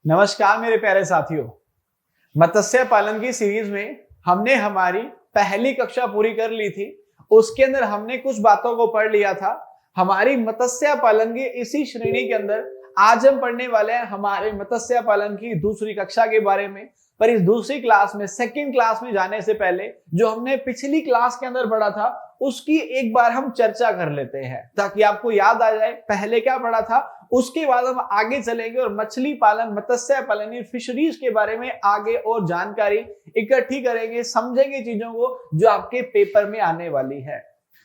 नमस्कार मेरे प्यारे साथियों। मत्स्य पालन की सीरीज में हमने हमारी पहली कक्षा पूरी कर ली थी। उसके अंदर हमने कुछ बातों को पढ़ लिया था। हमारी मत्स्य पालन की इसी श्रेणी के अंदर आज हम पढ़ने वाले हैं हमारे मत्स्य पालन की दूसरी कक्षा के बारे में। पर इस दूसरी क्लास में, सेकंड क्लास में जाने से पहले जो हमने पिछली क्लास के अंदर पढ़ा था उसकी एक बार हम चर्चा कर लेते हैं ताकि आपको याद आ जाए पहले क्या पढ़ा था। उसके बाद हम आगे चलेंगे और मछली पालन, मत्स्य पालन, फिशरीज के बारे में आगे और जानकारी इकट्ठी करेंगे, समझेंगे चीजों को जो आपके पेपर में आने वाली है।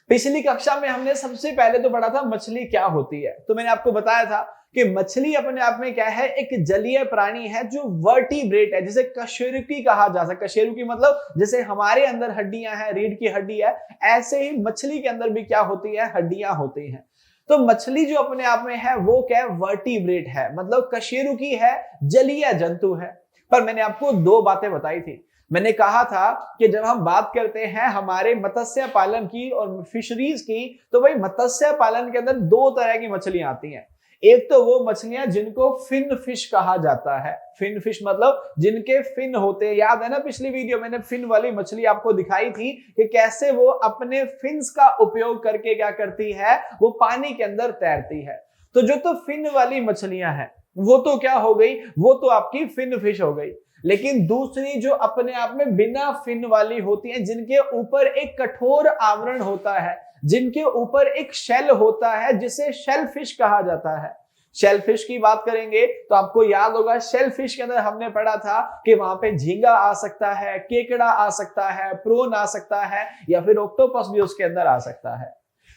पिछली कक्षा में हमने सबसे पहले तो पढ़ा था मछली क्या होती है। तो मैंने आपको बताया था कि मछली अपने आप में क्या है, एक जलीय प्राणी है जो वर्टिब्रेट है, जिसे कशेरुकी कहा जा सकता है। कशेरुकी मतलब जैसे हमारे अंदर हड्डियां हैं, रीढ़ की हड्डी है, ऐसे ही मछली के अंदर भी क्या होती है, हड्डियां होती हैं। तो मछली जो अपने आप में है वो क्या है, वर्टिब्रेट है, मतलब कशेरुकी है, जलीय जंतु है। पर मैंने आपको दो बातें बताई थी। मैंने कहा था कि जब हम बात करते हैं हमारे मत्स्य पालन की और फिशरीज की, तो भाई मत्स्य पालन के अंदर दो तरह की मछलियां आती हैं। एक तो वो मछलियां जिनको फिन फिश कहा जाता है। फिन फिश मतलब जिनके फिन होते हैं। याद है ना, पिछली वीडियो मैंने फिन वाली मछली आपको दिखाई थी कि कैसे वो अपने फिन्स का उपयोग करके क्या करती है, वो पानी के अंदर तैरती है। तो जो तो फिन वाली मछलियां हैं वो तो क्या हो गई, वो तो आपकी फिन फिश हो गई। लेकिन दूसरी जो अपने आप में बिना फिन वाली होती है, जिनके ऊपर एक कठोर आवरण होता है, जिनके ऊपर एक शेल होता है, जिसे शेल फिश कहा जाता है। शेल फिश की बात करेंगे तो आपको याद होगा शेल फिश के अंदर हमने पढ़ा था कि वहां पे झींगा आ सकता है, केकड़ा आ सकता है, प्रोन आ सकता है, या फिर ऑक्टोपस भी उसके अंदर आ सकता है।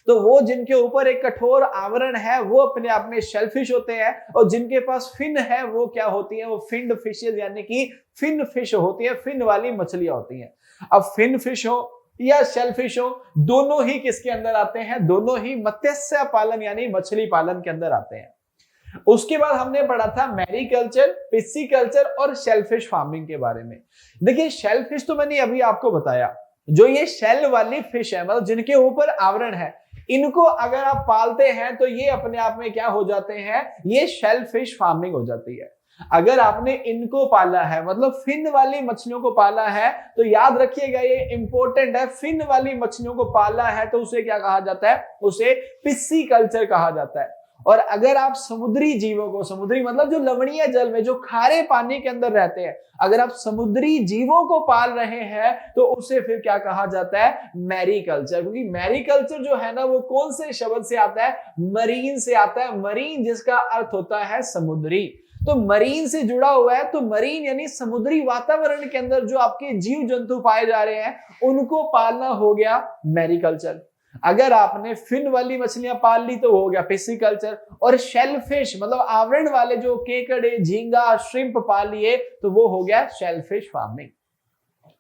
तो वो जिनके ऊपर एक कठोर आवरण है वो अपने आप में शेलफिश होते हैं, और जिनके पास फिन है वो क्या होती है, वो फिन्ड फिशेज यानी कि फिन फिश होती है, फिन वाली मछलियां होती हैं। अब फिन फिश हो या शेलफिश हो, दोनों ही किसके अंदर आते हैं, दोनों ही मत्स्य पालन यानी मछली पालन के अंदर आते हैं। उसके बाद हमने पढ़ा था मैरीकल्चर, पिस्सीकल्चर और शेलफिश फार्मिंग के बारे में। देखिए शेलफिश तो मैंने अभी आपको बताया, जो ये शेल वाली फिश है, मतलब जिनके ऊपर आवरण है, इनको अगर आप पालते हैं तो ये अपने आप में क्या हो जाते हैं, ये शेल फिश फार्मिंग हो जाती है। अगर आपने इनको पाला है, मतलब फिन वाली मछलियों को पाला है, तो याद रखिएगा ये इंपॉर्टेंट है, फिन वाली मछलियों को पाला है तो उसे क्या कहा जाता है, उसे पिस्सी कल्चर कहा जाता है। और अगर आप समुद्री जीवों को, समुद्री मतलब जो लवणीय जल में, जो खारे पानी के अंदर रहते हैं, अगर आप समुद्री जीवों को पाल रहे हैं तो उसे फिर क्या कहा जाता है, मैरीकल्चर। क्योंकि मैरीकल्चर जो है ना वो कौन से शब्द से आता है, मरीन से आता है। मरीन जिसका अर्थ होता है समुद्री, तो मरीन से जुड़ा हुआ है। तो मरीन यानी समुद्री वातावरण के अंदर जो आपके जीव जंतु पाए जा रहे हैं उनको पालना हो गया मैरीकल्चर। अगर आपने फिन वाली मछलियां पाल ली तो हो गया पिस्सीकल्चर, और शेलफिश मतलब आवरण वाले जो केकड़े, झींगा, श्रिम्प पाल लिए तो वो हो गया शेलफिश फार्मिंग।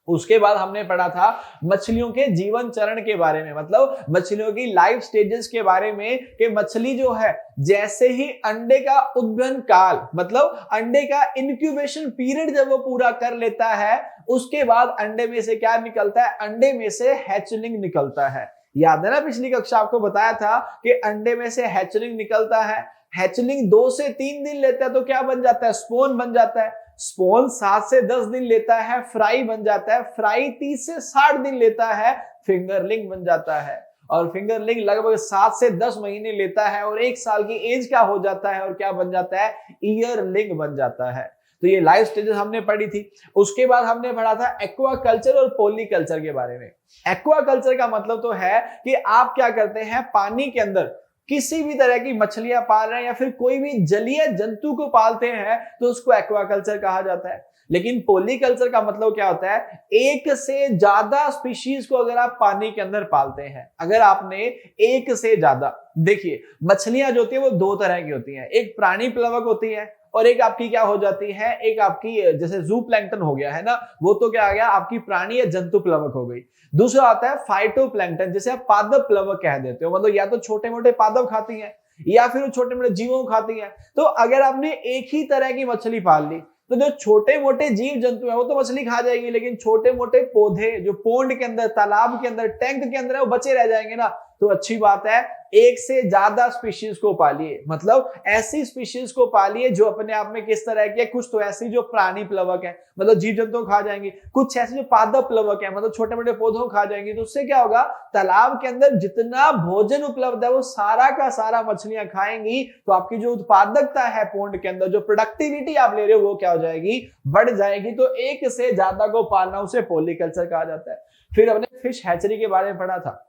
उसके बाद हमने पढ़ा था मछलियों के जीवन चरण के बारे में, मतलब मछलियों की लाइफ स्टेजेस के बारे में, कि मछली जो है जैसे ही अंडे का उद्भवन काल, मतलब अंडे का इंक्यूबेशन पीरियड जब वो पूरा कर लेता है, उसके बाद अंडे में से क्या निकलता है, अंडे में से हैचलिंग निकलता है। याद है ना, पिछली कक्षा आपको बताया था कि अंडे में से हैचलिंग निकलता है। हैचलिंग 2 से 3 दिन लेता है तो क्या बन जाता है, स्पोन बन जाता है। स्पोन 7 से 10 दिन लेता है, फ्राई बन जाता है। फ्राई 30 से 60 दिन लेता है, फिंगरलिंग बन जाता है। और फिंगरलिंग लगभग 7 से 10 महीने लेता है, और 1 साल की एज क्या हो जाता है और क्या बन जाता है, ईयरलिंग बन जाता है। तो ये लाइफ स्टेजेस हमने पढ़ी थी। उसके बाद हमने पढ़ा था एक्वाकल्चर और पॉलीकल्चर के बारे में। एक्वाकल्चर का मतलब तो है कि आप क्या करते हैं, पानी के अंदर किसी भी तरह की मछलियां पाल रहे हैं या फिर कोई भी जलीय जंतु को पालते हैं तो उसको एक्वाकल्चर कहा जाता है। लेकिन पॉलीकल्चर का मतलब क्या होता है, एक से ज्यादा स्पीशीज को अगर आप पानी के अंदर पालते हैं, अगर आपने एक से ज्यादा, देखिए मछलियां जो होती है वो 2 तरह की होती हैं, एक प्राणी प्लवक होती है और एक आपकी क्या हो जाती है, एक आपकी जैसे जू प्लैंक्टन हो गया है ना, वो तो क्या आ गया, आपकी प्राणी या जंतु प्लवक हो गई। दूसरा आता है फाइटोप्लैंक्टन, जिसे आप पादप प्लवक कह देते हो, मतलब या तो छोटे मोटे पादप खाती हैं या फिर छोटे मोटे जीवों को खाती हैं। तो अगर आपने एक ही तरह की मछली पाल ली तो जो छोटे मोटे जीव जंतु है वो तो मछली खा जाएगी, लेकिन छोटे मोटे पौधे जो पोंड के अंदर, तालाब के अंदर, टैंक के अंदर है वो बचे रह जाएंगे ना। तो अच्छी बात है, एक से ज्यादा स्पीशीज को पालिए, मतलब ऐसी स्पीशीज को पालिए जो अपने आप में किस तरह की है, कुछ तो ऐसी जो प्राणी प्लवक है, मतलब जीव जंतु खा जाएंगी, कुछ ऐसी जो पादप प्लवक है, मतलब छोटे मोटे पौधों खा जाएंगी। तो उससे क्या होगा, तालाब के अंदर जितना भोजन उपलब्ध है वो सारा का सारा मछलियां खाएंगी, तो आपकी जो उत्पादकता है पोंड के अंदर, जो प्रोडक्टिविटी आप ले रहे हो वो क्या हो जाएगी, बढ़ जाएगी। तो एक से ज्यादा को पालना उसे पॉलीकल्चर कहा जाता है। फिर हमने फिश हैचरी के बारे में पढ़ा था,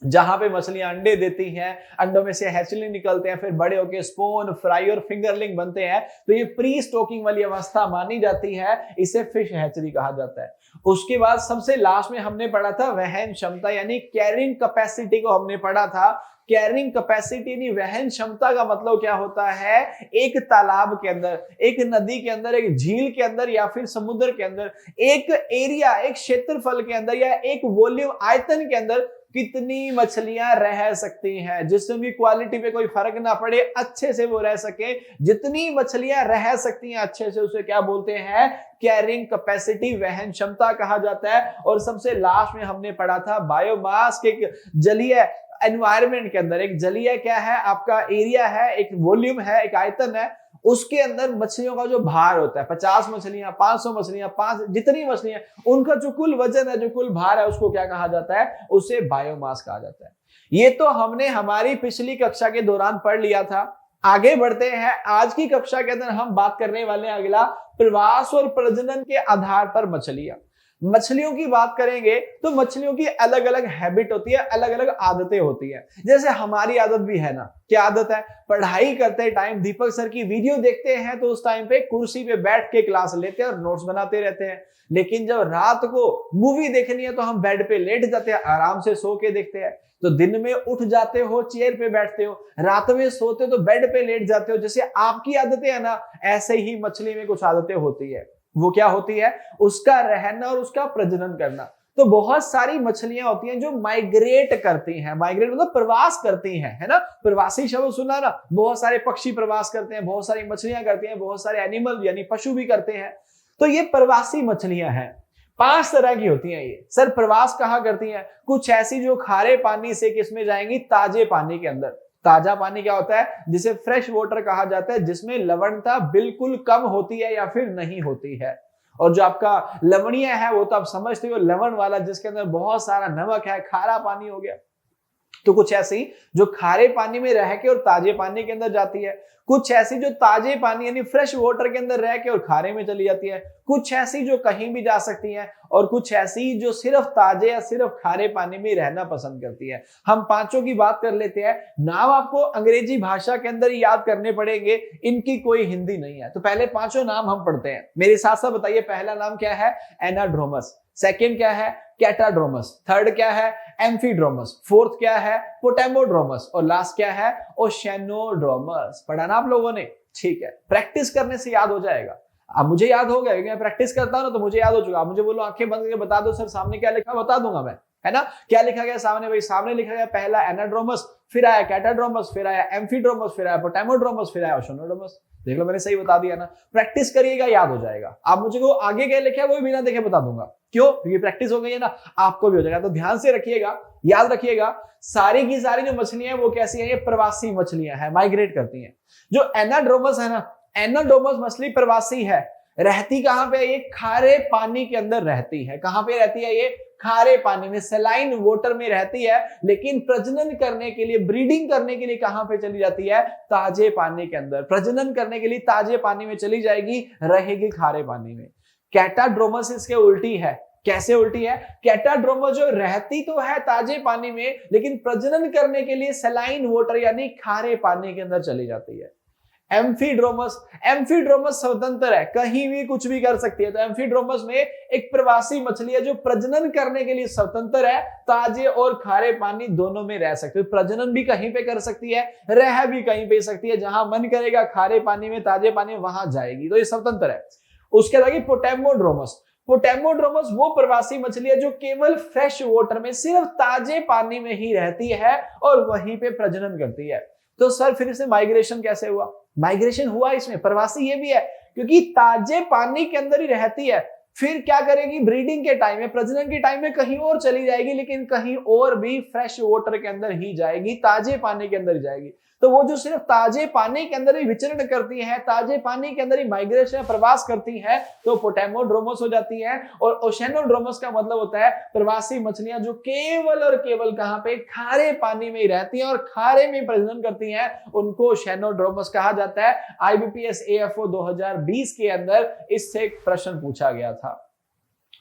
जहां पे मछलियां अंडे देती हैं, अंडों में से हैचली निकलते हैं, फिर बड़े होकर स्पोन, फ्राई और फिंगरलिंग बनते हैं। तो ये प्री स्टॉकिंग वाली अवस्था मानी जाती है, इसे फिश हैचरी कहा जाता है। उसके बाद सबसे लास्ट में हमने पढ़ा था वहन क्षमता, यानी कैरिंग कैपेसिटी को हमने पढ़ा था। कैरिंग कैपेसिटी यानी वहन क्षमता का मतलब क्या होता है, एक तालाब के अंदर, एक नदी के अंदर, एक झील के अंदर या फिर समुद्र के अंदर, एक एरिया, एक क्षेत्रफल के अंदर या एक वॉल्यूम आयतन के अंदर कितनी मछलियां रह सकती हैं, जिससे उनकी क्वालिटी पे कोई फर्क ना पड़े, अच्छे से वो रह सके। जितनी मछलियां रह सकती हैं अच्छे से, उसे क्या बोलते हैं, कैरिंग कैपेसिटी, वहन क्षमता कहा जाता है। और सबसे लास्ट में हमने पढ़ा था बायोमास के जलीय एनवायरमेंट के अंदर, एक जलीय क्या है, आपका एरिया है, एक वॉल्यूम है, एक आयतन है, उसके अंदर मछलियों का जो भार होता है, 50 मछलियां, 500 मछलियां, 5 जितनी मछलियां, उनका जो कुल वजन है, जो कुल भार है, उसको क्या कहा जाता है, उसे बायोमास कहा जाता है। ये तो हमने हमारी पिछली कक्षा के दौरान पढ़ लिया था। आगे बढ़ते हैं, आज की कक्षा के अंदर हम बात करने वाले हैं अगला, प्रवास और प्रजनन के आधार पर मछलियां। मछलियों की बात करेंगे तो मछलियों की अलग अलग हैबिट होती है, अलग अलग आदतें होती है। जैसे हमारी आदत भी है ना, क्या आदत है, पढ़ाई करते टाइम दीपक सर की वीडियो देखते हैं तो उस टाइम पे कुर्सी पे बैठ के क्लास लेते हैं और नोट्स बनाते रहते हैं। लेकिन जब रात को मूवी देखनी है तो हम बेड पे लेट जाते हैं, आराम से सो के देखते हैं। तो दिन में उठ जाते हो, चेयर पे बैठते हो, रात में सोते हो तो बेड पे लेट जाते हो। जैसे आपकी आदतें है ना, ऐसे ही मछली में कुछ आदतें होती है। वो क्या होती है, उसका रहना और उसका प्रजनन करना। तो बहुत सारी मछलियां होती हैं जो माइग्रेट करती हैं, माइग्रेट मतलब प्रवास करती हैं, है ना, प्रवासी शब्द सुना ना, बहुत सारे पक्षी प्रवास करते हैं, बहुत सारी मछलियां करती हैं, बहुत सारे एनिमल यानी पशु भी करते हैं। तो ये प्रवासी मछलियां हैं। 5 तरह की होती हैं ये। सर प्रवास कहाँ करती हैं, कुछ ऐसी जो खारे पानी से किसमें जाएंगी, ताजे पानी के अंदर। ताजा पानी क्या होता है, जिसे फ्रेश वाटर कहा जाता है, जिसमें लवणता बिल्कुल कम होती है या फिर नहीं होती है। और जो आपका लवणीय है वो तो आप समझते हो, लवण वाला, जिसके अंदर बहुत सारा नमक है, खारा पानी हो गया। तो कुछ ऐसी जो खारे पानी में रह के और ताजे पानी के अंदर जाती है, कुछ ऐसी जो ताजे पानी यानी फ्रेश वाटर के अंदर रह के और खारे में चली जाती है, कुछ ऐसी जो कहीं भी जा सकती हैं, और कुछ ऐसी जो सिर्फ ताजे या सिर्फ खारे पानी में रहना पसंद करती है। हम पांचों की बात कर लेते हैं। नाम आपको अंग्रेजी भाषा के अंदर याद करने पड़ेंगे, इनकी कोई हिंदी नहीं है। तो पहले पांचों नाम हम पढ़ते हैं, मेरे साथ साथ बताइए। पहला नाम क्या है, एनाड्रोमस। सेकेंड क्या है, कैटाड्रोमस। थर्ड क्या है, एम्फीड्रोमस। फोर्थ क्या है, पोटेमोड्रोमस। और लास्ट क्या है, ओशियानोड्रोमस। पढ़ा ना आप लोगों ने, ठीक है। प्रैक्टिस करने से याद हो जाएगा। अब मुझे याद हो गया क्योंकि मैं प्रैक्टिस करता हूं ना, तो मुझे याद हो चुका। आप मुझे बोलो आंखें बंद करके बता दो सर सामने क्या लिखा, बता दूंगा मैं, है ना। क्या लिखा गया सामने, भाई सामने लिखा गया पहला एनाड्रोमस, फिर आया कैटाड्रोमस, फिर आया एम्फीड्रोमस, फिर आया पोटेमोड्रोमस, फिर आया ओशियानोड्रोमस। देख लो मैंने सही बता दिया ना। प्रैक्टिस करिएगा, याद हो जाएगा। आप मुझे को आगे क्या लिखा है वो भी बिना देखे बता दूंगा, क्यों, क्योंकि प्रैक्टिस हो गई है ना, आपको भी हो जाएगा। तो ध्यान से रखिएगा, याद रखिएगा, सारी की सारी जो मछलियां हैं वो कैसी है, ये प्रवासी मछलियां हैं, माइग्रेट करती हैं। जो एनाड्रोमस है ना, एनाड्रोमस मछली प्रवासी है, रहती कहां पे, ये खारे पानी के अंदर रहती है। कहां पे रहती है, ये खारे पानी में, सलाइन वाटर में रहती है। लेकिन प्रजनन करने के लिए, ब्रीडिंग करने के लिए कहां पे चली जाती है, ताजे पानी के अंदर। प्रजनन करने के लिए ताजे पानी में चली जाएगी, रहेगी खारे पानी में। कैटाड्रोमस इसके उल्टी है। कैसे उल्टी है, कैटाड्रोमस जो रहती तो है ताजे पानी में, लेकिन प्रजनन करने के लिए सलाइन वाटर यानी खारे पानी के अंदर चली जाती है। एम्फीड्रोमस, एम्फीड्रोमस स्वतंत्र है, कहीं भी कुछ भी कर सकती है। तो एम्फीड्रोमस में एक प्रवासी मछली है जो प्रजनन करने के लिए स्वतंत्र है, ताजे और खारे पानी दोनों में रह सकती है। प्रजनन भी कहीं पे कर सकती है, रह भी कहीं पे सकती है, जहां मन करेगा खारे पानी में, ताजे पानी में, वहां जाएगी। तो ये स्वतंत्र है। उसके बाद पोटेमोड्रोमस, पोटेमोड्रोमस वो प्रवासी मछली है जो केवल फ्रेश वाटर में, सिर्फ ताजे पानी में ही रहती है और वहीं पे प्रजनन करती है। तो सर फिर इसमें माइग्रेशन कैसे हुआ, माइग्रेशन हुआ इसमें, प्रवासी ये भी है क्योंकि ताजे पानी के अंदर ही रहती है, फिर क्या करेगी, ब्रीडिंग के टाइम में, प्रजनन के टाइम में कहीं और चली जाएगी, लेकिन कहीं और भी फ्रेश वाटर के अंदर ही जाएगी, ताजे पानी के अंदर जाएगी। तो वो जो सिर्फ ताजे पानी के अंदर ही विचरण करती है, ताजे पानी के अंदर ही माइग्रेशन प्रवास करती है, तो पोटेमोड्रोमस हो जाती है। और ओशेनोड्रोमस का मतलब होता है प्रवासी मछलियां जो केवल और केवल कहां पे, खारे पानी में ही रहती हैं और खारे में प्रजनन करती हैं, उनको ओशेनोड्रोमस कहा जाता है। आईबीपीएस एएफओ 2020 के अंदर इससे एक प्रश्न पूछा गया था।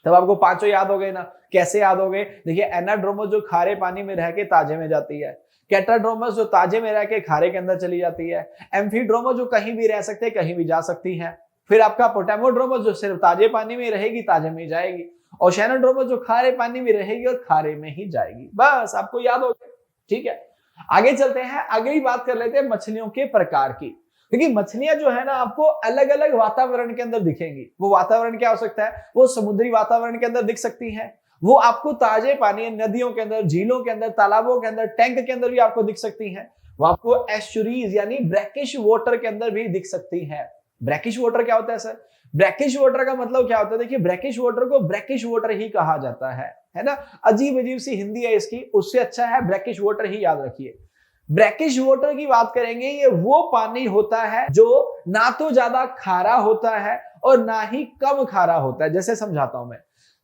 तब आपको पांचों याद हो गए ना? कैसे याद हो गए? देखिए, एनाड्रोमस जो खारे पानी में रह के ताजे में जाती है, कैटाड्रोमस जो ताजे में रह के खारे के अंदर चली जाती है, एम्फीड्रोमस जो कहीं भी रह सकते हैं, कहीं भी जा सकती है, फिर आपका पोटेमोड्रोमस जो सिर्फ ताजे पानी में रहेगी, ताजे में ही जाएगी, और ओशेनोड्रोमस जो खारे पानी में रहेगी और खारे में ही जाएगी। बस आपको याद हो गया, ठीक है। आगे चलते हैं, अगली बात कर लेते हैं मछलियों के प्रकार की। क्योंकि मछलियां जो है ना, आपको अलग अलग वातावरण के अंदर दिखेंगी। वो वातावरण क्या हो सकता है? वो समुद्री वातावरण के अंदर दिख सकती है, वो आपको ताजे पानी, नदियों के अंदर, झीलों के अंदर, तालाबों के अंदर, टैंक के अंदर भी आपको दिख सकती है, वो आपको एस्चुरीज यानी ब्रैकिश वाटर के अंदर भी दिख सकती है। ब्रैकिश वाटर क्या होता है सर? ब्रैकिश वाटर का मतलब क्या होता है? देखिए, ब्रैकिश वाटर को ब्रैकिश वाटर ही कहा जाता है ना? अजीब अजीब सी हिंदी है इसकी, उससे अच्छा है ब्रैकिश वाटर ही याद रखिए। ब्रैकिश वाटर की बात करेंगे, ये वो पानी होता है जो ना तो ज्यादा खारा होता है और ना ही कम खारा होता है। जैसे समझाता हूं मैं,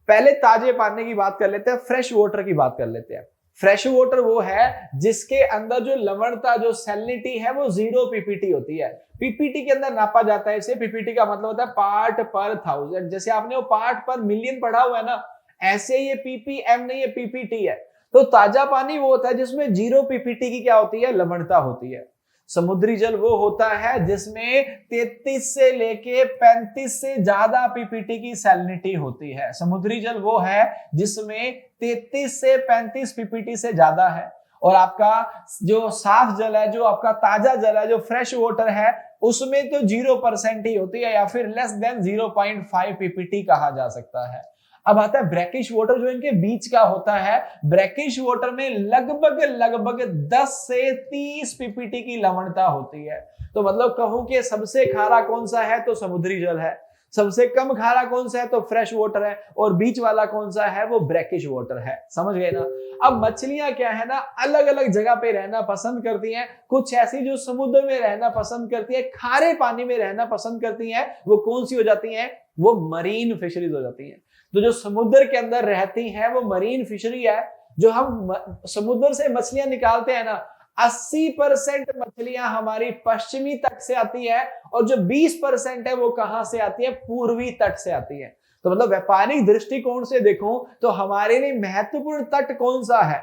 पहले ताजे पानी की बात कर लेते हैं, फ्रेश वाटर की बात कर लेते हैं। फ्रेश वाटर वो है जिसके अंदर जो लवणता, जो सैलिनिटी है, वो 0 पीपीटी होती है। पीपीटी के अंदर नापा जाता है इसे। पीपीटी का मतलब होता है पार्ट पर थाउजेंड। जैसे आपने वो पार्ट पर मिलियन पढ़ा हुआ है ना, ऐसे ये पीपीएम नहीं, ये पीपीटी है। तो ताजा पानी वो होता है जिसमें 0 पीपीटी की क्या होती है? लवणता होती है। समुद्री जल वो होता है जिसमें 33 से लेके 35 से ज्यादा पीपीटी की सैलिनिटी होती है। समुद्री जल वो है जिसमें 33 से 35 पीपीटी से ज्यादा है। और आपका जो साफ जल है, जो आपका ताजा जल है, जो फ्रेश वाटर है, उसमें तो 0% ही होती है, या फिर लेस देन 0.5 पीपीटी कहा जा सकता है। अब आता है ब्रैकिश वाटर, जो इनके बीच का होता है। ब्रैकिश वाटर में लगभग लगभग 10 से 30 पीपीटी की लवणता होती है। तो मतलब कहूं कि सबसे खारा कौन सा है? तो समुद्री जल है। सबसे कम खारा कौन सा है? तो फ्रेश वाटर है। और बीच वाला कौन सा है? वो ब्रैकिश वाटर है। समझ गए ना? अब मछलियां क्या है ना, अलग अलग जगह पे रहना पसंद करती हैं। कुछ ऐसी जो समुद्र में रहना पसंद करती है, खारे पानी में रहना पसंद करती हैं, वो कौन सी हो जाती हैं? वो मरीन फिशरीज हो जाती हैं। तो जो समुद्र के अंदर रहती है वो मरीन फिशरी है। जो हम समुद्र से मछलियां निकालते हैं ना, 80% मछलियां हमारी पश्चिमी तट से आती है, और जो 20% है वो कहां से आती है? पूर्वी तट से आती है। तो मतलब व्यापारिक दृष्टिकोण से देखूं तो हमारे लिए महत्वपूर्ण तट कौन सा है?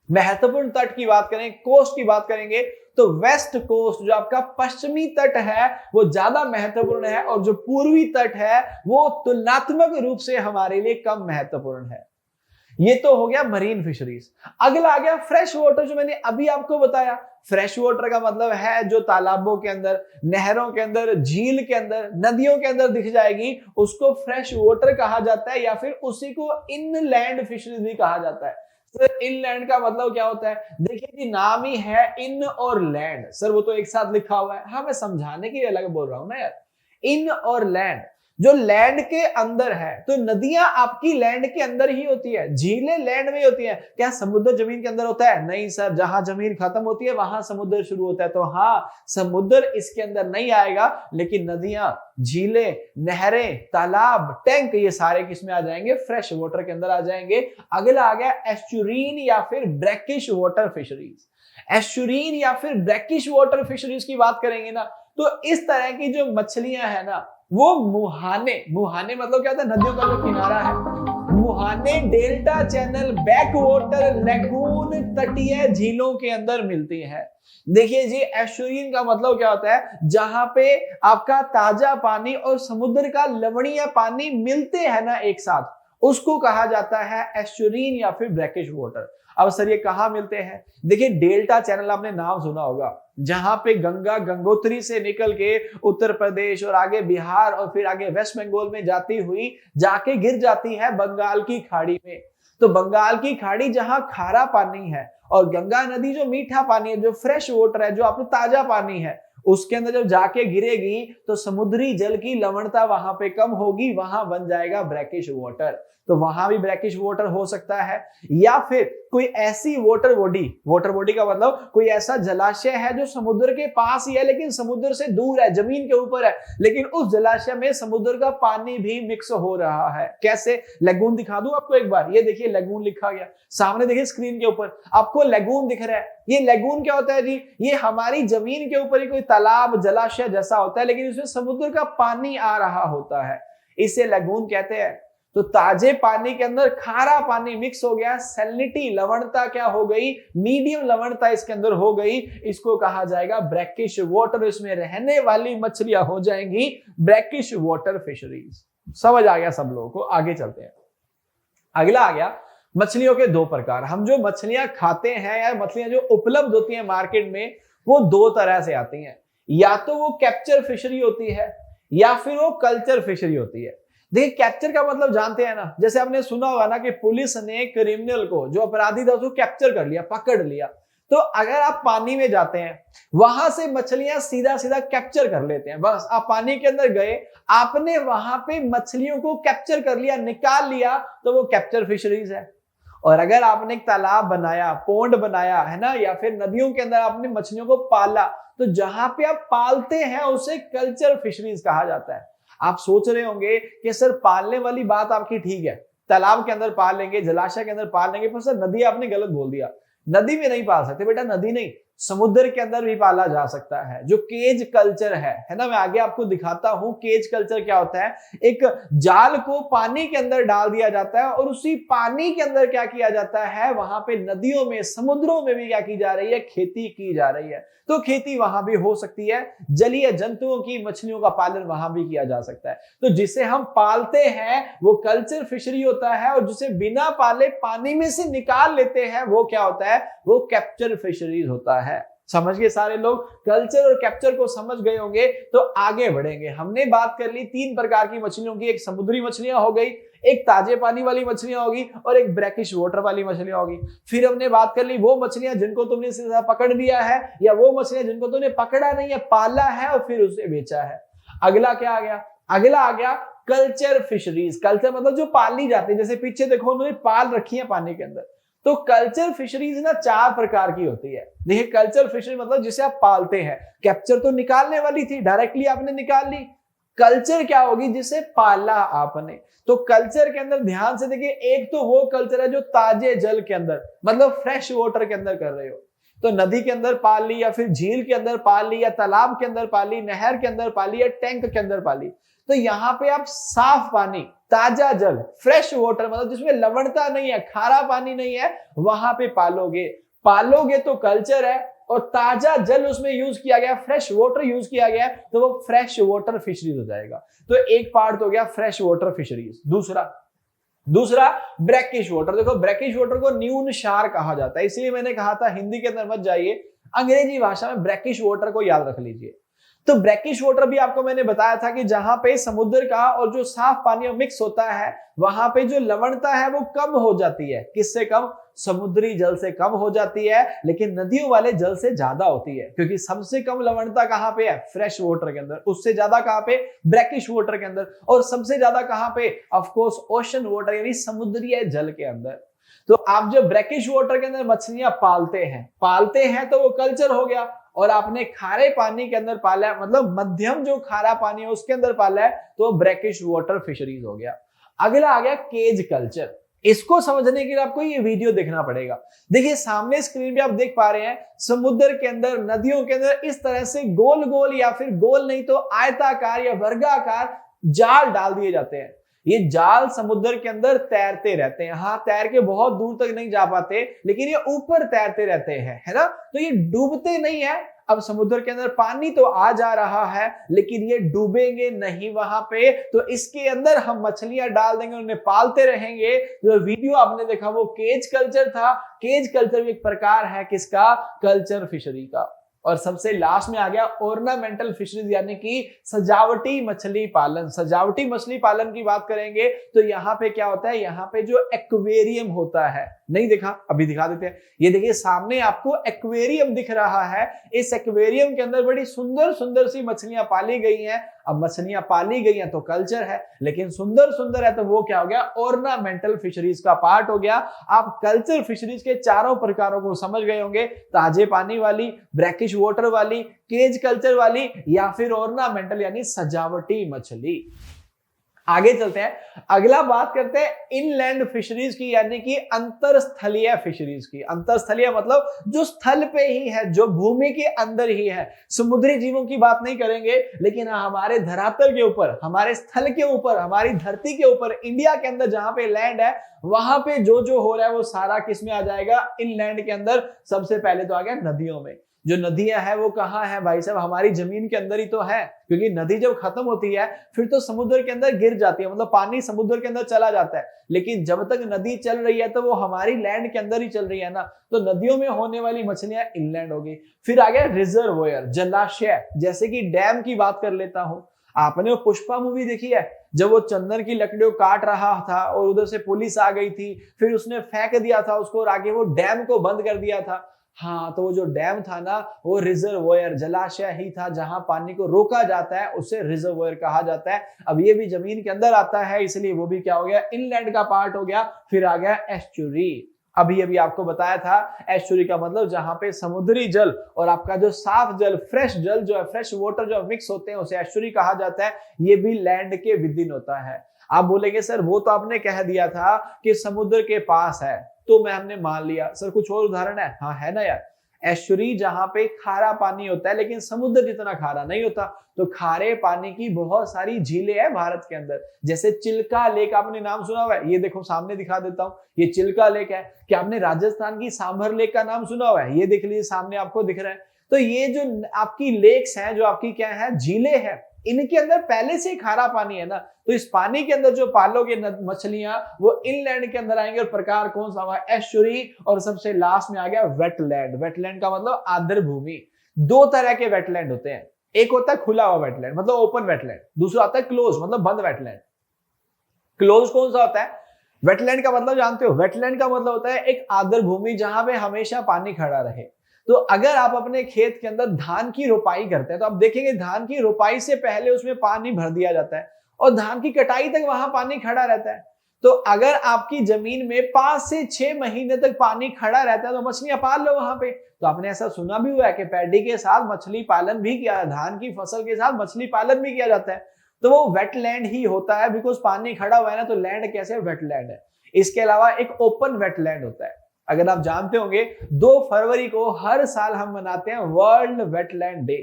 महत्वपूर्ण तट की बात करें, कोस्ट की बात करेंगे, तो वेस्ट कोस्ट, जो आपका पश्चिमी तट है, वो ज्यादा महत्वपूर्ण है, और जो पूर्वी तट है वो तुलनात्मक रूप से हमारे लिए कम महत्वपूर्ण है। ये तो हो गया मरीन फिशरीज। अगला आ गया फ्रेश वाटर, जो मैंने अभी आपको बताया। फ्रेश वाटर का मतलब है जो तालाबों के अंदर, नहरों के अंदर, झील के अंदर, नदियों के अंदर दिख जाएगी, उसको फ्रेश वाटर कहा जाता है, या फिर उसी को इनलैंड फिशरीज भी कहा जाता है। सर इनलैंड का मतलब क्या होता है? देखिए जी, नाम ही है इन और लैंड। सर वो तो एक साथ लिखा हुआ है। हाँ, मैं समझाने के लिए अलग बोल रहा हूं ना यार। इन और लैंड, जो लैंड के अंदर है, तो नदियां आपकी लैंड के अंदर ही होती है, झीलें लैंड में होती है। क्या समुद्र जमीन के अंदर होता है? नहीं सर, जहां जमीन खत्म होती है वहां समुद्र शुरू होता है। तो हाँ, समुद्र इसके अंदर नहीं आएगा, लेकिन नदियां, झीलें, नहरें, तालाब, टैंक, ये सारे किसमें आ जाएंगे? फ्रेश वाटर के अंदर आ जाएंगे। अगला आ गया एस्चुरीन या फिर ब्रैकिश वाटर फिशरीज। एस्चुरीन या फिर ब्रैकिश वाटर फिशरीज की बात करेंगे ना, तो इस तरह की जो मछलियां है ना, वो मुहाने, मुहाने मतलब क्या होता है? नदियों का जो किनारा है, मुहाने delta channel, back water, lagoon, तटीय झीलों के अंदर मिलती है। देखिए जी, एस्चुरीन का मतलब क्या होता है? जहां पे आपका ताजा पानी और समुद्र का लवणीय पानी मिलते हैं ना एक साथ, उसको कहा जाता है एस्चुरीन या फिर ब्रैकिश वाटर। अब सर ये कहां मिलते हैं? देखिए, डेल्टा चैनल आपने नाम सुना होगा, जहां पे गंगा गंगोत्री से निकल के उत्तर प्रदेश और आगे बिहार और फिर आगे वेस्ट बंगाल में जाती हुई जाके गिर जाती है बंगाल की खाड़ी में। तो बंगाल की खाड़ी जहां खारा पानी है, और गंगा नदी जो मीठा पानी है, जो फ्रेश वाटर है, जो आपको ताजा पानी है, उसके अंदर जब जाके गिरेगी तो समुद्री जल की लवणता वहां पे कम होगी, वहां बन जाएगा ब्रैकिश वाटर। तो वहां भी ब्रैकिश वाटर हो सकता है। या फिर कोई ऐसी वाटर बॉडी का मतलब कोई ऐसा जलाशय है जो समुद्र के पास ही है लेकिन समुद्र से दूर है, जमीन के ऊपर है, लेकिन उस जलाशय में समुद्र का पानी भी मिक्स हो रहा है। कैसे? लगून दिखा दूं आपको एक बार। ये देखिए लगून लिखा गया सामने, देखिए स्क्रीन के ऊपर आपको लगून दिख रहा है। ये लगून क्या होता है जी? ये हमारी जमीन के ऊपर ही कोई तालाब जलाशय जैसा होता है लेकिन इसमें समुद्र का पानी आ रहा होता है, इसे लगून कहते हैं। तो ताजे पानी के अंदर खारा पानी मिक्स हो गया, सैलिनिटी लवणता क्या हो गई? मीडियम लवणता इसके अंदर हो गई, इसको कहा जाएगा ब्रैकिश वाटर। इसमें रहने वाली मछलियां हो जाएंगी ब्रैकिश वाटर फिशरीज। समझ आ गया सब लोगों को? आगे चलते हैं। अगला आ गया मछलियों के दो प्रकार। हम जो मछलियां खाते हैं या मछलियां जो उपलब्ध होती हैं मार्केट में, वो दो तरह से आती हैं। या तो वो कैप्चर फिशरी होती है या फिर वो कल्चर फिशरी होती है। देखिए कैप्चर का मतलब जानते हैं ना, जैसे आपने सुना होगा ना कि पुलिस ने क्रिमिनल को, जो अपराधी था उसको कैप्चर कर लिया, पकड़ लिया। तो अगर आप पानी में जाते हैं, वहां से मछलियां सीधा सीधा कैप्चर कर लेते हैं। बस आप पानी के अंदर गए, आपने वहां पे मछलियों को कैप्चर कर लिया, निकाल लिया, तो वो कैप्चर फिशरीज है। और अगर आपने एक तालाब बनाया, पोंड बनाया है ना, या फिर नदियों के अंदर आपने मछलियों को पाला, तो जहां पे आप पालते हैं उसे कल्चर फिशरीज कहा जाता है। आप सोच रहे होंगे कि सर पालने वाली बात आपकी ठीक है, तालाब के अंदर पाल लेंगे, जलाशय के अंदर पाल लेंगे, पर सर नदी आपने गलत बोल दिया। नदी में नहीं पाल सकते बेटा, नदी नहीं, समुद्र के अंदर भी पाला जा सकता है, जो केज कल्चर है ना। मैं आगे आपको दिखाता हूं केज कल्चर क्या होता है। एक जाल को पानी के अंदर डाल दिया जाता है और उसी पानी के अंदर क्या किया जाता है, वहां पे नदियों में, समुद्रों में भी क्या की जा रही है, खेती की जा रही है। तो खेती वहां भी हो सकती है, जलीय जंतुओं की, मछलियों का पालन वहां भी किया जा सकता है। तो जिसे हम पालते हैं वो कल्चर फिशरी होता है, और जिसे बिना पाले पानी में से निकाल लेते हैं वो क्या होता है, वो कैप्चर फिशरीज होता है। समझ गए सारे लोग? कल्चर और कैप्चर को समझ गए होंगे तो आगे बढ़ेंगे। हमने बात कर ली तीन प्रकार की मछलियों की, एक समुद्री मछलियां हो गई, एक ताजे पानी वाली मछलियां होगी, और एक ब्रैकिश वाटर वाली मछलियां होगी। फिर हमने बात कर ली वो मछलियां जिनको तुमने सीधा पकड़ लिया है, या वो मछलियां जिनको तुमने पकड़ा नहीं है, पाला है और फिर उसे बेचा है। अगला क्या आ गया? अगला आ गया कल्चर फिशरीज। कल्चर मतलब जो पाली जाती है, जैसे पीछे देखो उन्होंने पाल रखी है पानी के अंदर। तो कल्चर फिशरीज ना चार प्रकार की होती है। देखिए कल्चर फिशरी मतलब जिसे आप पालते हैं। कैप्चर तो निकालने वाली थी, डायरेक्टली आपने निकाल ली। कल्चर क्या होगी? जिसे पाला आपने। तो कल्चर के अंदर ध्यान से देखिए, एक तो वो कल्चर है जो ताजे जल के अंदर, मतलब फ्रेश वाटर के अंदर कर रहे हो। तो नदी के अंदर पाल ली, या फिर झील के अंदर पाल ली, या तालाब के अंदर पाली, नहर के अंदर पाली, या टैंक के अंदर पाली। तो यहाँ पे आप साफ पानी, ताजा जल, फ्रेश वाटर, मतलब जिसमें लवणता नहीं है, खारा पानी नहीं है, वहां पे पालोगे तो कल्चर है, और ताजा जल उसमें यूज किया गया, फ्रेश वाटर यूज किया गया, तो वो फ्रेश वाटर फिशरीज हो जाएगा। तो एक पार्ट हो गया फ्रेश वाटर फिशरीज। दूसरा ब्रैकिश वाटर। देखो ब्रैकिश वाटर को न्यून क्षार कहा जाता है, इसलिए मैंने कहा था हिंदी के अंदर मत जाइए, अंग्रेजी भाषा में ब्रैकिश वाटर को याद रख लीजिए। तो ब्रैकिश वाटर भी आपको मैंने बताया था कि जहां पे समुद्र का और जो साफ पानी मिक्स होता है, वहां पे जो लवणता है वो कम हो जाती है। किससे कम? समुद्री जल से कम हो जाती है, लेकिन नदियों वाले जल से ज्यादा होती है, क्योंकि सबसे कम लवणता कहां पे है? फ्रेश वाटर के अंदर। उससे ज्यादा कहां पे? ब्रैकिश वाटर के अंदर। और सबसे ज्यादा कहां पे? ऑफ कोर्स ओशन वाटर, यानी समुद्रीय जल के अंदर। तो आप जो ब्रैकिश वाटर के अंदर मछलियां पालते हैं तो वो कल्चर हो गया, और आपने खारे पानी के अंदर पाला है, मतलब मध्यम जो खारा पानी है उसके अंदर पाला है, तो ब्रैकिश वाटर फिशरीज हो गया। अगला आ गया केज कल्चर। इसको समझने के लिए आपको ये वीडियो देखना पड़ेगा। देखिए सामने स्क्रीन पे आप देख पा रहे हैं, समुद्र के अंदर, नदियों के अंदर इस तरह से गोल गोल, या फिर गोल नहीं तो आयताकार या वर्गाकार जाल डाल दिए जाते हैं। ये जाल समुद्र के अंदर तैरते रहते हैं। हाँ, तैर के बहुत दूर तक नहीं जा पाते, लेकिन ये ऊपर तैरते रहते हैं, है ना। तो ये डूबते नहीं है। अब समुद्र के अंदर पानी तो आ जा रहा है, लेकिन ये डूबेंगे नहीं वहां पे। तो इसके अंदर हम मछलियां डाल देंगे, उन्हें पालते रहेंगे। जो वीडियो आपने देखा वो केज कल्चर था। केज कल्चर भी एक प्रकार है किसका? कल्चर फिशरी का। और सबसे लास्ट में आ गया ऑर्नामेंटल फिशरीज, यानी कि सजावटी मछली पालन। सजावटी मछली पालन की बात करेंगे तो यहाँ पे क्या होता है? यहाँ पे जो एक्वेरियम होता है, नहीं देखा, अभी दिखा देते हैं। ये देखिए सामने आपको एक्वेरियम दिख रहा है। इस एक्वेरियम के अंदर बड़ी सुंदर सुंदर सी मछलियां पाली गई हैं। अब मछलियां पाली गई हैं तो कल्चर है, लेकिन सुंदर सुंदर है तो वो क्या हो गया, ऑर्नामेंटल फिशरीज का पार्ट हो गया। आप कल्चर फिशरीज के चारों प्रकारों को समझ गए होंगे, ताजे पानी वाली, ब्रैकिश वाटर वाली, केज कल्चर वाली, या फिर ऑर्नामेंटल यानी सजावटी मछली। आगे चलते हैं, अगला बात करते हैं इनलैंड फिशरीज की, यानी कि अंतरस्थलीय फिशरीज की। अंतरस्थलीय मतलब जो स्थल पे ही है, जो भूमि के अंदर ही है। समुद्री जीवों की बात नहीं करेंगे, लेकिन हमारे धरातल के ऊपर, हमारे स्थल के ऊपर, हमारी धरती के ऊपर, इंडिया के अंदर जहां पे लैंड है, वहां पे जो हो रहा है वो सारा किस में आ जाएगा, इनलैंड के अंदर। सबसे पहले तो आ गया नदियों में। जो नदियां हैं वो कहाँ है भाई साहब, हमारी जमीन के अंदर ही तो है, क्योंकि नदी जब खत्म होती है फिर तो समुद्र के अंदर गिर जाती है, मतलब पानी समुद्र के अंदर चला जाता है। लेकिन जब तक नदी चल रही है तो वो हमारी लैंड के अंदर ही चल रही है ना, तो नदियों में होने वाली मछलियां इनलैंड होगी। फिर आ गया रिजर्वोयर, जलाशय, जैसे कि डैम की बात कर लेता हूं। आपने वो पुष्पा मूवी देखी है, जब वो चंदन की लकड़ियों काट रहा था और उधर से पुलिस आ गई थी, फिर उसने फेंक दिया था उसको और आगे वो डैम को बंद कर दिया था। हाँ, तो वो जो डैम था ना, वो रिजर्वोयर, जलाशय ही था, जहां पानी को रोका जाता है, उसे रिजर्वोयर कहा जाता है। अब ये भी जमीन के अंदर आता है, इसलिए वो भी क्या हो गया, इनलैंड का पार्ट हो गया। फिर आ गया एस्चुरी। अभी आपको बताया था, एस्चुरी का मतलब जहां पे समुद्री जल और आपका जो साफ जल, फ्रेश जल जो है, फ्रेश वाटर जो मिक्स होते हैं, उसे एस्चुरी कहा जाता है। ये भी लैंड के विद इन होता है। आप बोलेंगे सर वो तो आपने कह दिया था कि समुद्र के पास है, तो मैं हमने मान लिया। सर कुछ और उदाहरण है? हाँ है ना यार, एस्चुरी जहां पे खारा पानी होता है लेकिन समुद्र जितना खारा नहीं होता, तो खारे पानी की बहुत सारी झीलें हैं भारत के अंदर। जैसे चिल्का लेक, आपने नाम सुना हुआ है? ये देखो सामने दिखा देता हूं, ये चिल्का लेक है। क्या आपने राजस्थान की सांभर लेक का नाम सुना हुआ है? ये देख लीजिए सामने आपको दिख रहा है। तो ये जो आपकी लेक्स हैं, जो आपकी क्या है, झीलें हैं, इनके अंदर पहले से खारा पानी है ना, तो इस पानी के अंदर जो पालोगे मछलियां, वो इनलैंड के अंदर आएंगे। और प्रकार कौन सा हुआ? एस्चुरी। और सबसे लास्ट में आ गया वेटलैंड। वेटलैंड का मतलब आर्द्र भूमि। दो तरह के वेटलैंड होते हैं, एक होता है खुला हुआ वेटलैंड मतलब ओपन वेटलैंड, दूसरा आता है क्लोज मतलब बंद वेटलैंड। क्लोज कौन सा होता है? वेटलैंड का मतलब जानते हो? वेटलैंड का मतलब होता है एक आर्द्र भूमि जहां पे हमेशा पानी खड़ा रहे। तो अगर आप अपने खेत के अंदर धान की रोपाई करते हैं, तो आप देखेंगे धान की रोपाई से पहले उसमें पानी भर दिया जाता है और धान की कटाई तक वहां पानी खड़ा रहता है। तो अगर आपकी जमीन में 5 से 6 महीने तक पानी खड़ा रहता है तो मछलियां पाल लो वहां पे। तो आपने ऐसा सुना भी हुआ है कि पैडी के साथ मछली पालन भी किया, धान की फसल के साथ मछली पालन भी किया जाता है। तो वो वेटलैंड ही होता है, बिकॉज पानी खड़ा हुआ है ना, तो लैंड कैसे? वेटलैंड है। इसके अलावा एक ओपन वेटलैंड होता है। अगर आप जानते होंगे 2 फरवरी को हर साल हम मनाते हैं वर्ल्ड वेटलैंड डे।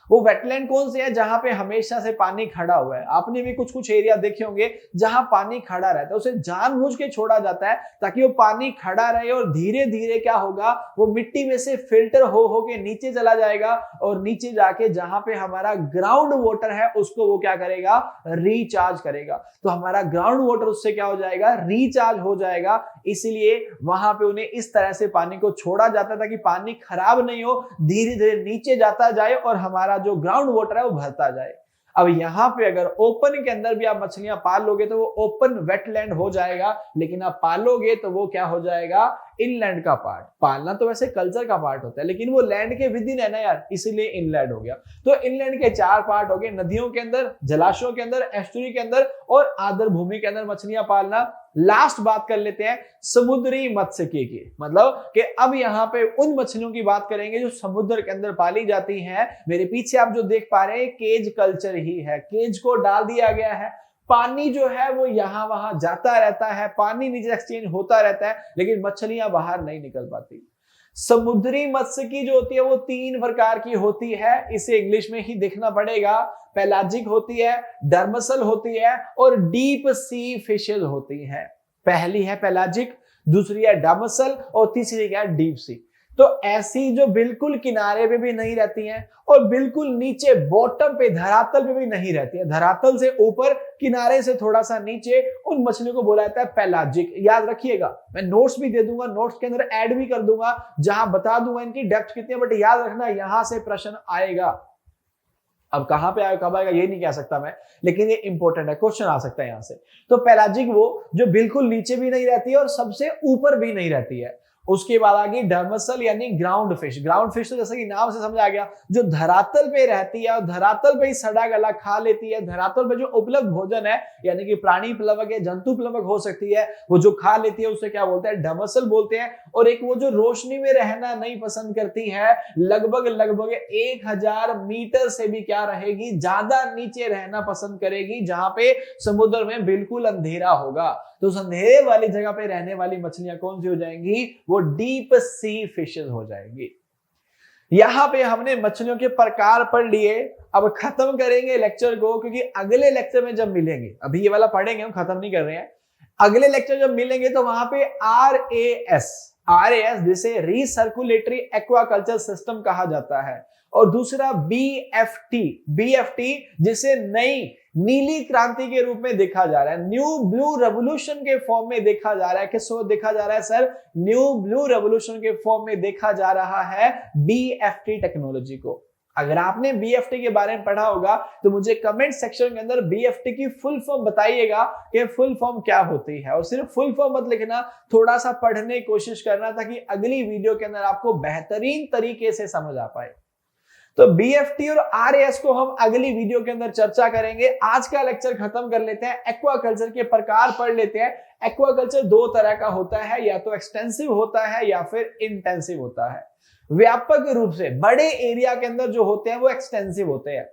वो वेटलैंड कौन से है? जहां पे हमेशा से पानी खड़ा हुआ है। आपने भी कुछ कुछ एरिया देखे होंगे जहां पानी खड़ा रहता है, उसे जानबूझ के छोड़ा जाता है ताकि वो पानी खड़ा रहे और धीरे धीरे क्या होगा, वो मिट्टी में से फिल्टर हो के नीचे चला जाएगा और नीचे जाके जहां पे हमारा ग्राउंड वाटर है उसको वो क्या करेगा? रिचार्ज करेगा। तो हमारा ग्राउंड वाटर उससे क्या हो जाएगा? रिचार्ज हो जाएगा। इसीलिए वहां पे उन्हें इस तरह से पानी को छोड़ा जाता है ताकि पानी खराब नहीं हो, धीरे धीरे नीचे जाता जाए और हमारा जो ग्राउंड वाटर है वो भरता जाए। अब यहां पे अगर ओपन के अंदर भी आप मछलियां पाल लोगे तो वो ओपन वेटलैंड हो जाएगा, लेकिन आप पालोगे तो वो क्या हो जाएगा? इनलैंड का पार्ट। पालना तो वैसे कल्चर का पार्ट होता है, लेकिन वो लैंड के विद इन है ना यार, इसीलिए इनलैंड हो गया। तो इनलैंड के 4 पार्ट हो गए, नदियों के अंदर, जलाशयों के अंदर, एस्चुरी के अंदर और आर्द्र भूमि के अंदर मछलियां पालना। लास्ट बात कर लेते हैं समुद्री मत्स्यिकी की, मतलब कि अब यहां पे उन मछलियों की बात करेंगे जो समुद्र के अंदर पाली जाती हैं। मेरे पीछे आप जो देख पा रहे हैं केज कल्चर ही है। केज को डाल दिया गया है, पानी जो है वो यहां वहां जाता रहता है, पानी नीचे एक्सचेंज होता रहता है, लेकिन मछलियां बाहर नहीं निकल पाती। समुद्री मत्स्यिकी जो होती है वो 3 प्रकार की होती है, इसे इंग्लिश में ही देखना पड़ेगा। पेलाजिक होती है, डर्मसल होती है और डीप सी फिशेज होती हैं। पहली है पेलाजिक, दूसरी है डर्मसल और तीसरी क्या है? Deep sea. तो ऐसी जो बिल्कुल किनारे पे भी नहीं रहती हैं और बिल्कुल नीचे बॉटम पे, धरातल पे भी नहीं रहती है, धरातल से ऊपर, किनारे से थोड़ा सा नीचे, उन मछलियों को बोला जाता है पेलाजिक। याद रखिएगा, मैं नोट्स भी दे दूंगा, नोट्स के अंदर ऐड भी कर दूंगा जहां बता दूंगा इनकी डेप्थ कितनी है, बट याद रखना यहां से प्रश्न आएगा। अब कहां पे आएगा कब आएगा ये नहीं कह सकता मैं, लेकिन ये इंपॉर्टेंट है, क्वेश्चन आ सकता है यहां से। तो पेलाजिक वो जो बिल्कुल नीचे भी नहीं रहती है और सबसे ऊपर भी नहीं रहती है। उसके बाद आ गई डर्मसल यानी ग्राउंड फिश। ग्राउंड फिश तो जैसे कि नाम से समझ आ गया, जो धरातल पे रहती है और धरातल पे ही सड़ा गला खा लेती है। धरातल पे जो उपलब्ध भोजन है यानी कि प्राणी प्लवक है, जंतु प्लवक हो सकती है, वो जो खा लेती है उसे क्या बोलते हैं, डर्मसल बोलते हैं। और एक वो जो रोशनी में रहना नहीं पसंद करती है, लगभग 1000 मीटर से भी क्या रहेगी, ज्यादा नीचे रहना पसंद करेगी, जहां पे समुद्र में बिल्कुल अंधेरा होगा। तो उस अंधेरे वाली जगह पे रहने वाली मछलियां कौन सी हो जाएंगी, वो डीप सी फिशेस हो जाएंगी। यहां पे हमने मछलियों के प्रकार पढ़ लिए। अब खत्म करेंगे लेक्चर को, क्योंकि अगले लेक्चर में जब मिलेंगे, अभी ये वाला पढ़ेंगे, हम खत्म नहीं कर रहे हैं, अगले लेक्चर जब मिलेंगे तो वहां पे RAS जिसे रिसर्कुलेटरी एक्वाकल्चर सिस्टम कहा जाता है, और दूसरा BFT जिसे नई नीली क्रांति के रूप में देखा जा रहा है, न्यू ब्लू रेवोल्यूशन के फॉर्म में देखा जा रहा है। किसको देखा जा रहा है सर, न्यू ब्लू रेवोल्यूशन के फॉर्म में देखा जा रहा है BFT टेक्नोलॉजी को। अगर आपने BFT के बारे में पढ़ा होगा तो मुझे कमेंट सेक्शन के अंदर BFT की फुल फॉर्म बताइएगा कि फुल फॉर्म क्या होती है, और सिर्फ फुल फॉर्म मत लिखना, थोड़ा सा पढ़ने की कोशिश करना ताकि अगली वीडियो के अंदर आपको बेहतरीन तरीके से समझ आ पाए। तो BFT और RAS को हम अगली वीडियो के अंदर चर्चा करेंगे। आज का लेक्चर खत्म कर लेते हैं, एक्वाकल्चर के प्रकार पढ़ लेते हैं। एक्वाकल्चर दो तरह का होता है, या तो एक्सटेंसिव होता है या फिर इंटेंसिव होता है। व्यापक रूप से बड़े एरिया के अंदर जो होते हैं वो एक्सटेंसिव होते हैं।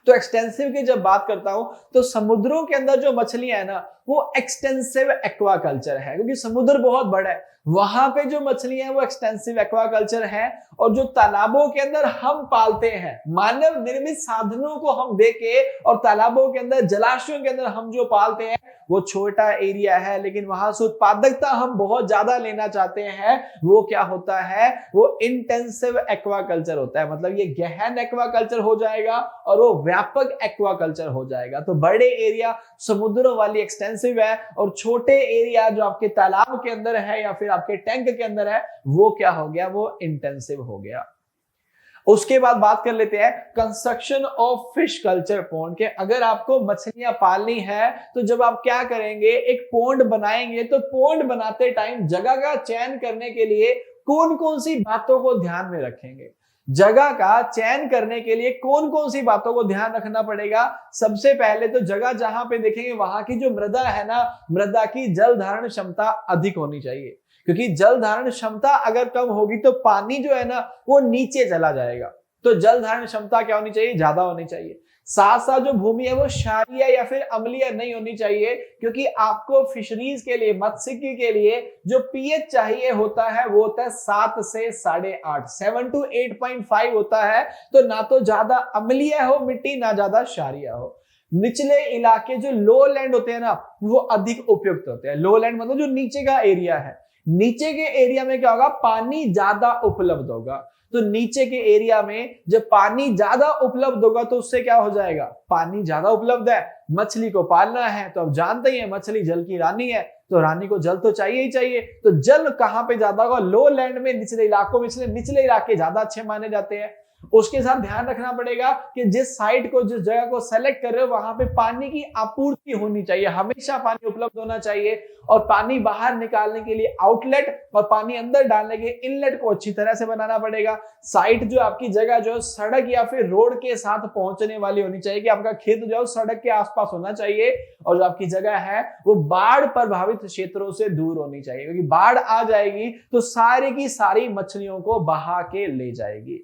तो एक्सटेंसिव की जब बात करता हूं तो समुद्रों के अंदर जो मछलियां है ना, वो एक्सटेंसिव एक्वाकल्चर है, क्योंकि समुद्र बहुत बड़ा है, वहां पे जो मछलियां हैं वो एक्सटेंसिव एक्वाकल्चर है। और जो तालाबों के अंदर हम पालते हैं, मानव निर्मित साधनों को हम देके, और तालाबों के अंदर, जलाशयों के अंदर हम जो पालते हैं वो छोटा एरिया है, लेकिन वहां से उत्पादकता हम बहुत ज्यादा लेना चाहते हैं, वो क्या होता है, वो इंटेंसिव एक्वाकल्चर होता है। मतलब ये गहन एक्वाकल्चर हो जाएगा और वो व्यापक एक्वाकल्चर हो जाएगा। तो बड़े एरिया समुद्रों वाली एक्सटेंसिव है, और छोटे एरिया जो आपके तालाब के अंदर है या फिर आपके टैंक के अंदर है, वो क्या हो गया, वो इंटेंसिव हो गया। उसके बाद बात कर लेते हैं construction of fish culture pond के। अगर आपको मछलियां पालनी है तो जब आप क्या करेंगे, एक पॉन्ड बनाएंगे, तो पॉन्ड बनाते टाइम जगह का चयन करने के लिए कौन कौन सी बातों को ध्यान में रखेंगे, जगह का चयन करने के लिए कौन कौन सी बातों को ध्यान रखना पड़ेगा। सबसे पहले तो जगह जहां पे देखेंगे वहां की जो मृदा है ना, मृदा की जल धारण क्षमता अधिक होनी चाहिए, क्योंकि जल धारण क्षमता अगर कम होगी तो पानी जो है ना वो नीचे चला जाएगा। तो जल धारण क्षमता क्या होनी चाहिए, ज्यादा होनी चाहिए। साथ साथ जो भूमि है वो क्षारीय या फिर अम्लीय नहीं होनी चाहिए, क्योंकि आपको फिशरीज के लिए, मत्स्यिकी के लिए जो पीएच चाहिए होता है वो होता है 7 से 8.5, 7 to 8.5 होता है। तो ना तो ज्यादा अम्लीय हो मिट्टी, ना ज्यादा क्षारीय हो। निचले इलाके जो लो लैंड होते हैं ना, वो अधिक उपयुक्त होते हैं। लो लैंड मतलब जो नीचे का एरिया है, नीचे के एरिया में क्या होगा, पानी ज्यादा उपलब्ध होगा। तो नीचे के एरिया में जब पानी ज्यादा उपलब्ध होगा तो उससे क्या हो जाएगा, पानी ज्यादा उपलब्ध है, मछली को पालना है, तो अब जानते ही हैं मछली जल की रानी है, तो रानी को जल तो चाहिए ही चाहिए। तो जल कहां पे ज्यादा होगा, लो लैंड में, निचले इलाकों में, निचले इलाके ज्यादा अच्छे माने जाते हैं। उसके साथ ध्यान रखना पड़ेगा कि जिस साइट को, जिस जगह को सेलेक्ट कर रहे हो, वहां पे पानी की आपूर्ति होनी चाहिए, हमेशा पानी उपलब्ध होना चाहिए। और पानी बाहर निकालने के लिए आउटलेट और पानी अंदर डालने के इनलेट को अच्छी तरह से बनाना पड़ेगा। साइट जो आपकी जगह जो सड़क या फिर रोड के साथ पहुंचने वाली होनी चाहिए, कि आपका खेत जो सड़क के आसपास होना चाहिए, और जो आपकी जगह है वो बाढ़ प्रभावित क्षेत्रों से दूर होनी चाहिए, क्योंकि बाढ़ आ जाएगी तो सारी की सारी मछलियों को बहा के ले जाएगी।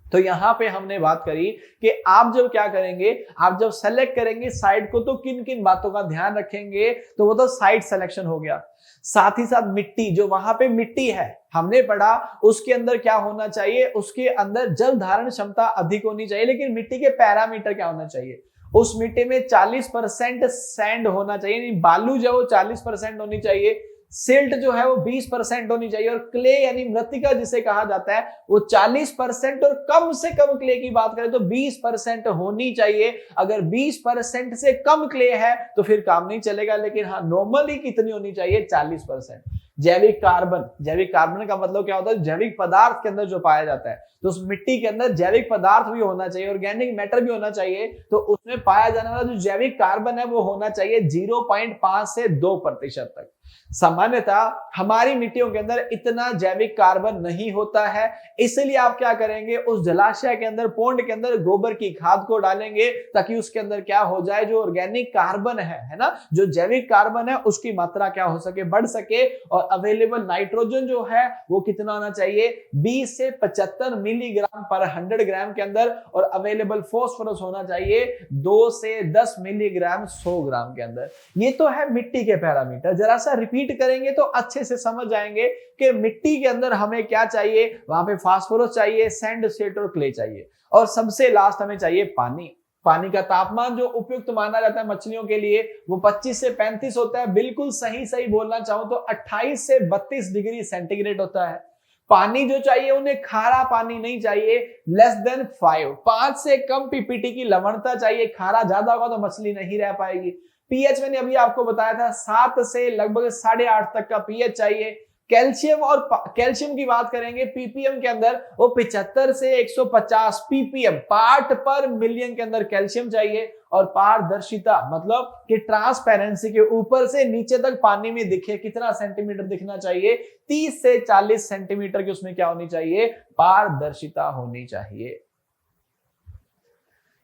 तो यहां पे हमने बात करी कि आप जब क्या करेंगे, आप जब सेलेक्ट करेंगे साइट को तो किन किन बातों का ध्यान रखेंगे, तो वो तो साइट सिलेक्शन हो गया। साथ ही साथ मिट्टी, जो वहां पे मिट्टी है हमने पढ़ा, उसके अंदर क्या होना चाहिए, उसके अंदर जल धारण क्षमता अधिक होनी चाहिए। लेकिन मिट्टी के पैरामीटर क्या होना चाहिए, उस मिट्टी में 40% सैंड होना चाहिए, बालू जो वो 40% होनी चाहिए, सिल्ट जो है वो 20% होनी चाहिए, और क्ले यानी मृतिका जिसे कहा जाता है वो 40%, और कम से कम क्ले की बात करें तो 20% होनी चाहिए। अगर 20% से कम क्ले है तो फिर काम नहीं चलेगा, लेकिन हाँ नॉर्मली कितनी होनी चाहिए, 40%। जैविक कार्बन, जैविक कार्बन का मतलब क्या होता है, जैविक पदार्थ के अंदर जो पाया जाता है। तो उस मिट्टी के अंदर जैविक पदार्थ भी होना चाहिए, ऑर्गेनिक मैटर भी होना चाहिए। तो उसमें पाया जाने वाला जो जैविक कार्बन है वो होना चाहिए 0.5 से 2% तक। सामान्यतः हमारी मिट्टियों के अंदर इतना जैविक कार्बन नहीं होता है, इसलिए आप क्या करेंगे, उस जलाशय के अंदर, पोंड के अंदर गोबर की खाद को डालेंगे ताकि उसके अंदर क्या हो जाए, जो ऑर्गेनिक कार्बन है ना, जो जैविक कार्बन है उसकी मात्रा क्या हो सके, बढ़ सके। और अवेलेबल नाइट्रोजन जो है वो कितना होना चाहिए, 20 से 75 मिलीग्राम पर 100 ग्राम के अंदर। और अवेलेबल फॉस्फोरस होना चाहिए 2 से 10 मिलीग्राम 100 ग्राम के अंदर। ये तो है मिट्टी के पैरामीटर। जरा सा रिपीट करेंगे तो अच्छे से समझ जाएंगे कि मिट्टी के अंदर हमें क्या चाहिए, वहां पे फास्फोरस चाहिए, सैंड, सिल्ट और क्ले चाहिए। और सबसे लास्ट हमें चाहिए पानी। पानी का तापमान जो उपयुक्त माना जाता है मछलियों के लिए वो 25 से 35 होता है। बिल्कुल सही बोलना चाहूं तो 28 से 32 डिग्री सेंटीग्रेड होता है। पानी जो चाहिए उन्हें खारा पानी नहीं चाहिए, लेस देन 5 से कम पीपीटी की लवणता चाहिए। खारा ज्यादा होगा तो मछली नहीं रह पाएगी। पीएच मैंने अभी आपको बताया था 7 से लगभग 8.5 तक का पीएच चाहिए। कैल्शियम की बात करेंगे पीपीएम के अंदर, वो 75 से 150 पीपीएम, पार्ट पर मिलियन के अंदर कैल्शियम चाहिए। और पारदर्शिता मतलब कि ट्रांसपेरेंसी के ऊपर से नीचे तक पानी में दिखे, कितना सेंटीमीटर दिखना चाहिए, 30 से 40 सेंटीमीटर की उसमें क्या होनी चाहिए, पारदर्शिता होनी चाहिए।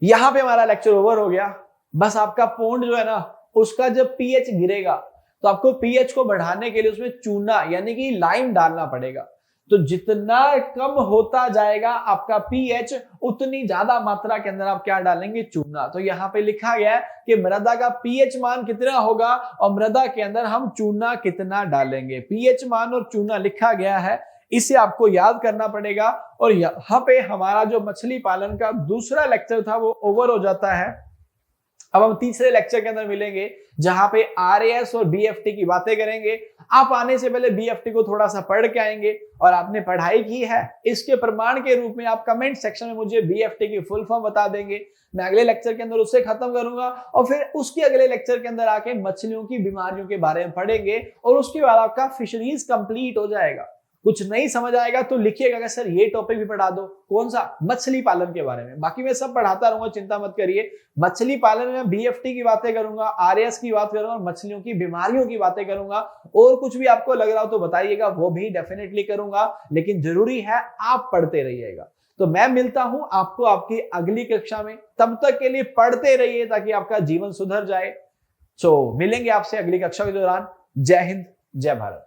यहां पे हमारा लेक्चर ओवर हो गया। बस आपका पोंड जो है ना, उसका जब पीएच गिरेगा तो आपको पीएच को बढ़ाने के लिए उसमें चूना यानी कि लाइम डालना पड़ेगा। तो जितना कम होता जाएगा आपका पीएच, उतनी ज्यादा मात्रा के अंदर आप क्या डालेंगे, चूना। तो यहाँ पे लिखा गया है कि मृदा का पीएच मान कितना होगा और मृदा के अंदर हम चूना कितना डालेंगे। पीएच मान और चूना लिखा गया है, इसे आपको याद करना पड़ेगा। और यहाँ पे हमारा जो मछली पालन का दूसरा लेक्चर था वो ओवर हो जाता है। अब हम तीसरे लेक्चर के अंदर मिलेंगे जहां पे आरएएस और बीएफटी की बातें करेंगे। आप आने से पहले बीएफटी को थोड़ा सा पढ़ के आएंगे और आपने पढ़ाई की है, इसके प्रमाण के रूप में आप कमेंट सेक्शन में मुझे बीएफटी की फुल फॉर्म बता देंगे। मैं अगले लेक्चर के अंदर उससे खत्म करूंगा और फिर उसके अगले लेक्चर के अंदर आके मछलियों की बीमारियों के बारे में पढ़ेंगे और उसके बाद आपका फिशरीज कंप्लीट हो जाएगा। कुछ नहीं समझ आएगा तो लिखिएगा कि सर ये टॉपिक भी पढ़ा दो। कौन सा, मछली पालन के बारे में। बाकी मैं सब पढ़ाता रहूंगा, चिंता मत करिए। मछली पालन में बीएफटी की बातें करूंगा, आरएएस की बात करूंगा और मछलियों की बीमारियों की बातें करूंगा। और कुछ भी आपको लग रहा हो तो बताइएगा, वो भी डेफिनेटली करूंगा। लेकिन जरूरी है आप पढ़ते रहिएगा। तो मैं मिलता हूं आपको आपकी अगली कक्षा में। तब तक के लिए पढ़ते रहिए ताकि आपका जीवन सुधर जाए। मिलेंगे आपसे अगली कक्षा के दौरान। जय हिंद, जय भारत।